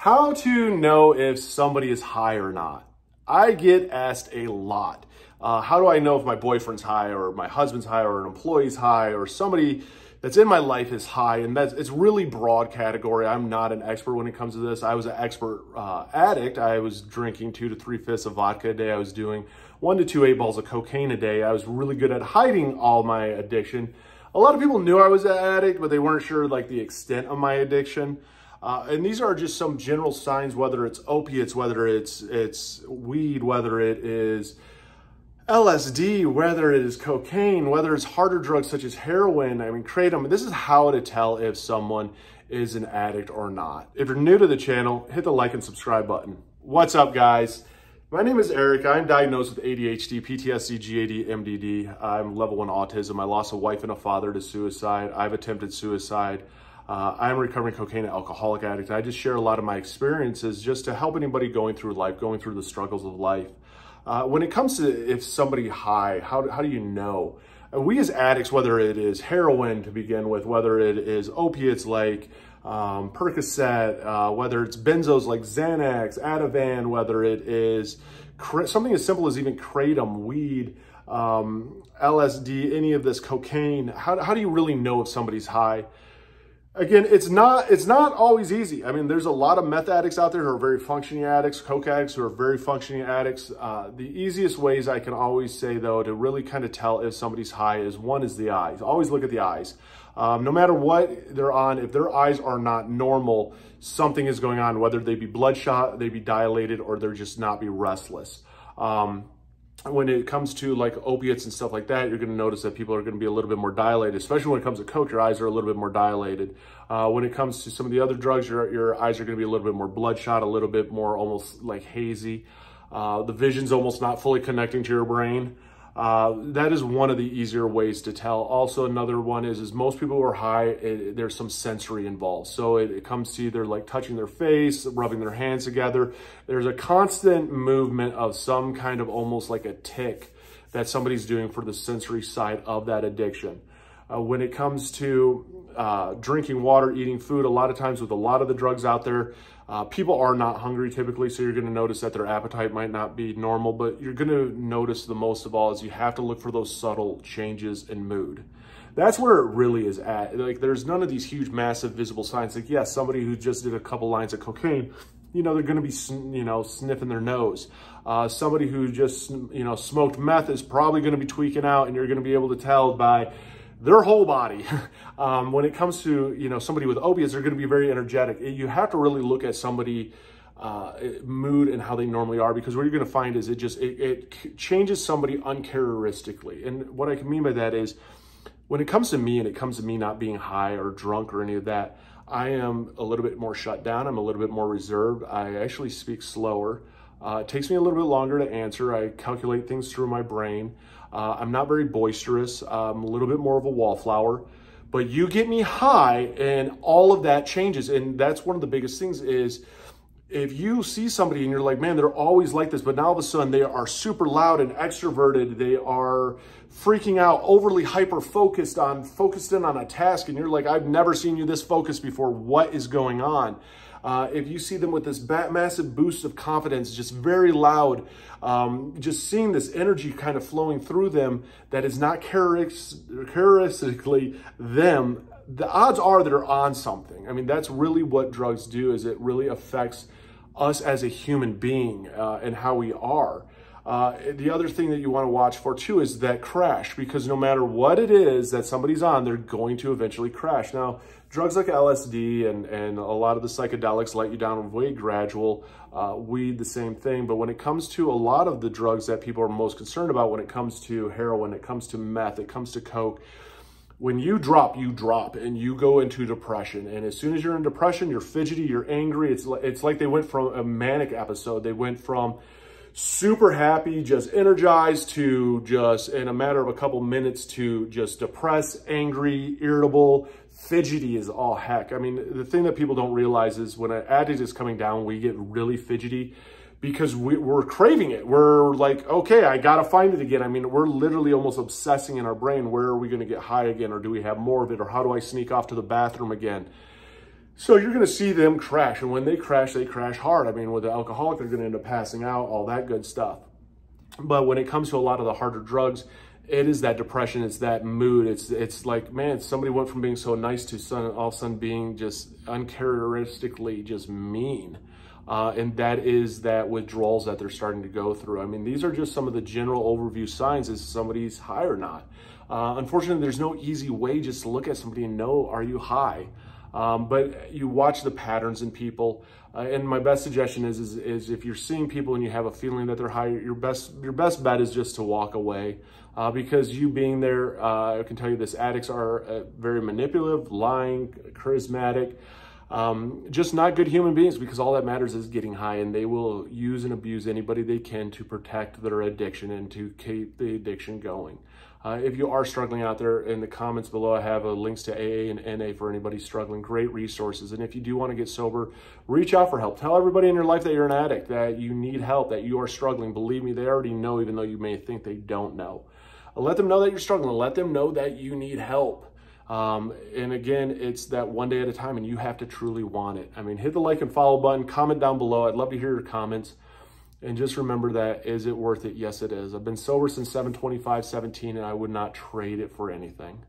How to know if somebody is high or not? I get asked a lot. How do I know if my boyfriend's high or my husband's high or an employee's high or somebody that's in my life is high? And it's really broad category. I'm not an expert when it comes to this. I was an expert addict. I was drinking 2 to 3 fifths of vodka a day. I was doing 1 to 2 8 balls of cocaine a day. I was really good at hiding all my addiction. A lot of people knew I was an addict, but they weren't sure like the extent of my addiction. And these are just some general signs, whether it's opiates, whether it's weed, whether it is LSD, whether it is cocaine, whether it's harder drugs such as heroin, kratom. This is how to tell if someone is an addict or not. If you're new to the channel, hit the like and subscribe button. What's up, guys? My name is Eric. I'm diagnosed with ADHD, PTSD, GAD, MDD. I'm level 1 autism. I lost a wife and a father to suicide. I've attempted suicide. I'm a recovering cocaine and alcoholic addict. I just share a lot of my experiences just to help anybody going through life, going through the struggles of life. When it comes to if somebody high, how do you know? We as addicts, whether it is heroin to begin with, whether it is opiates like Percocet, whether it's benzos like Xanax, Ativan, whether it is something as simple as even kratom, weed, LSD, any of this cocaine, how do you really know if somebody's high? Again, it's not always easy. There's a lot of meth addicts out there who are very functioning addicts, coke addicts who are very functioning addicts. The easiest ways I can always say, though, to really kind of tell if somebody's high is one is the eyes. Always look at the eyes. No matter what they're on, if their eyes are not normal, something is going on, whether they be bloodshot, they be dilated, or they're just not be restless. When it comes to like opiates and stuff like that, you're going to notice that people are going to be a little bit more dilated, especially when it comes to coke. Your eyes are a little bit more dilated. When it comes to some of the other drugs, your eyes are going to be a little bit more bloodshot, a little bit more almost like hazy. The vision's almost not fully connecting to your brain. That is one of the easier ways to tell. Also, another one is most people who are high, there's some sensory involved. So it comes to either like touching their face, rubbing their hands together. There's a constant movement of some kind of almost like a tick that somebody's doing for the sensory side of that addiction. When it comes to drinking water, eating food, a lot of times with a lot of the drugs out there, people are not hungry typically, so you're going to notice that their appetite might not be normal, but you're going to notice the most of all is you have to look for those subtle changes in mood. That's where it really is at. Like, there's none of these huge, massive, visible signs. Like, yes, somebody who just did a couple lines of cocaine, they're going to be, sniffing their nose. Somebody who just, smoked meth is probably going to be tweaking out, and you're going to be able to tell by their whole body. When it comes to, somebody with opiates, they're going to be very energetic. You have to really look at somebody mood and how they normally are, because what you're going to find is it changes somebody uncharacteristically. And what I can mean by that is when it comes to me and it comes to me not being high or drunk or any of that, I am a little bit more shut down. I'm a little bit more reserved. I actually speak slower. It takes me a little bit longer to answer. I calculate things through my brain. I'm not very boisterous. I'm a little bit more of a wallflower, but you get me high and all of that changes. And that's one of the biggest things is if you see somebody and you're like, man, they're always like this, but now all of a sudden they are super loud and extroverted. They are freaking out, overly focused in on a task. And you're like, I've never seen you this focused before. What is going on? If you see them with this massive boost of confidence, just very loud, just seeing this energy kind of flowing through them that is not characteristically them, the odds are they're on something. That's really what drugs do, is it really affects us as a human being and how we are. The other thing that you want to watch for too is that crash, because no matter what it is that somebody's on, they're going to eventually crash. Now, drugs like LSD and a lot of the psychedelics let you down way gradual. Weed, the same thing. But when it comes to a lot of the drugs that people are most concerned about, when it comes to heroin, it comes to meth, it comes to coke, when you drop and you go into depression. And as soon as you're in depression, you're fidgety, you're angry. It's like they went from a manic episode. They went from super happy, just energized, to just in a matter of a couple minutes to just depressed, angry, irritable, fidgety as all heck. The thing that people don't realize is when an addict is coming down, we get really fidgety because we're craving it. We're like, okay, I gotta find it again. We're literally almost obsessing in our brain, where are we gonna get high again? Or do we have more of it? Or how do I sneak off to the bathroom again? So you're going to see them crash. And when they crash hard. I mean, with the alcoholic, they're going to end up passing out, all that good stuff. But when it comes to a lot of the harder drugs, it is that depression, it's that mood. It's like, man, somebody went from being so nice to all of a sudden being just uncharacteristically just mean. And that is that withdrawals that they're starting to go through. I mean, these are just some of the general overview signs as somebody's high or not. Unfortunately, there's no easy way just to look at somebody and know, are you high? But you watch the patterns in people. And my best suggestion is if you're seeing people and you have a feeling that they're high, your best bet is just to walk away. Because you being there, I can tell you this, addicts are very manipulative, lying, charismatic, just not good human beings, because all that matters is getting high, and they will use and abuse anybody they can to protect their addiction and to keep the addiction going. If you are struggling out there, in the comments below, I have links to AA and NA for anybody struggling. Great resources. And if you do want to get sober, reach out for help. Tell everybody in your life that you're an addict, that you need help, that you are struggling. Believe me, they already know, even though you may think they don't know. Let them know that you're struggling. Let them know that you need help. And again, it's that one day at a time, and you have to truly want it. I mean, hit the like and follow button, comment down below. I'd love to hear your comments. And just remember that, is it worth it? Yes, it is. I've been sober since 7/25/17, and I would not trade it for anything.